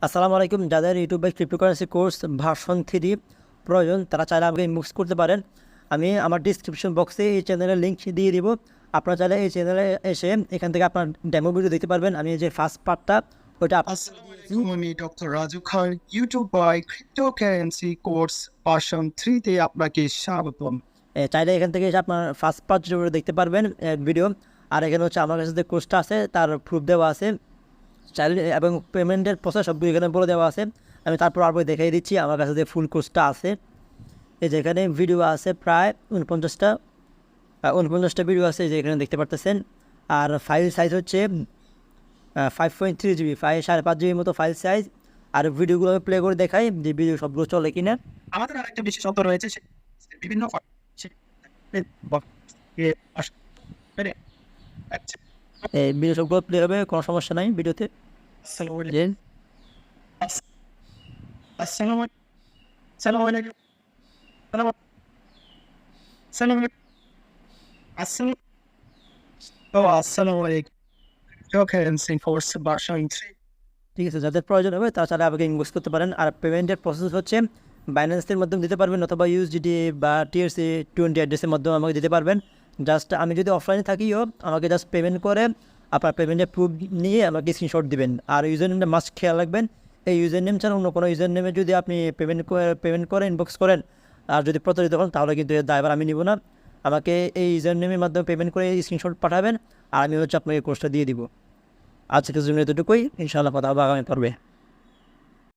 আসসালামু আলাইকুম। যাদের ইউটিউবে ক্রিপ্টোকারেন্সি কোর্স ভার্সন 3 প্রয়োজন তারা চাইলে আমাকে ইনবক্স করতে পারেন। আমি আমার ডিসক্রিপশন বক্সে এই চ্যানেলের লিঙ্ক দিয়ে দিব। আপনারা চাইলে এই চ্যানেলে এসে এখান থেকে আপনার ডেমো ভিডিও দেখতে পারবেন। আমি যে ফার্স্ট পার্টটা ওইটা আসসালামু আলাইকুম, আমি ডক্টর রাজু খান। ইউটিউবভাই ক্রিপ্টোকারেন্সি কোর্স ভার্সন 3 তে আপনাকে স্বাগতম। চাইলে এখান থেকে এসে আপনার ফার্স্ট পার্ট দেখতে পারবেন ভিডিও। আর এখানে হচ্ছে আমার কাছে যে কোর্সটা আছে তার প্রুফ দেওয়া আছে চাইলে, এবং পেমেন্টের প্রসেস সবগুলো এখানে বলে দেওয়া আছে। আমি তারপর আবার দেখিয়ে দিচ্ছি আমার কাছে যে ফুল কোর্সটা আছে। এই যে এখানে ভিডিও আছে প্রায় 49টা ভিডিও আছে যে এখানে দেখতে পারতেছেন। আর ফাইল সাইজ হচ্ছে 5.3 জিবি, 5.5 জিবির মতো ফাইল সাইজ। আর ভিডিওগুলো আমি প্লে করে দেখাই যে ভিডিও সবগুলো চলে কিনা। আমাদের আরেকটা বিশেষত্ব রয়েছে, বিভিন্ন এই ভিডিও সবগুলো প্লে হবে, কোনো সমস্যা নাই ভিডিওতে। আসসালামু আলাইকুম। Cryptocurrency course version 3। ঠিক আছে, যাদের প্রয়োজন হবে তারা চাইলে আমাকে ইনভেস্ট করতে পারেন। আর পেমেন্টের প্রসেস হচ্ছে বাইন্যান্সের মাধ্যমে দিতে পারবেন অথবা ইউএসডিটি বা TRC20 অ্যাড্রেসের মাধ্যমে আমাকে দিতে পারবেন। জাস্ট আমি যদি অফলাইনে থাকিও আমাকে জাস্ট পেমেন্ট করে আপনার পেমেন্টের প্রুফ নিয়ে আমাকে স্ক্রিনশট দিবেন। আর ইউজার নেমটা মাস্ট খেয়াল রাখবেন, এই ইউজার নেম ছাড়া অন্য কোনো ইউজার নেমে যদি আপনি পেমেন্ট করে ইনবক্স করেন আর যদি প্রতারিত হন তাহলে কিন্তু এর দায়ভার আমি নিব না। আমাকে এই ইউজার নেমের মাধ্যমে পেমেন্ট করে স্ক্রিনশট পাঠাবেন আর আমি হচ্ছে আপনাকে কোর্সটা দিয়ে দিব। আজকের জন্য এতটুকুই, ইনশাআল্লাহ কথা হবে আগামী পর্বে।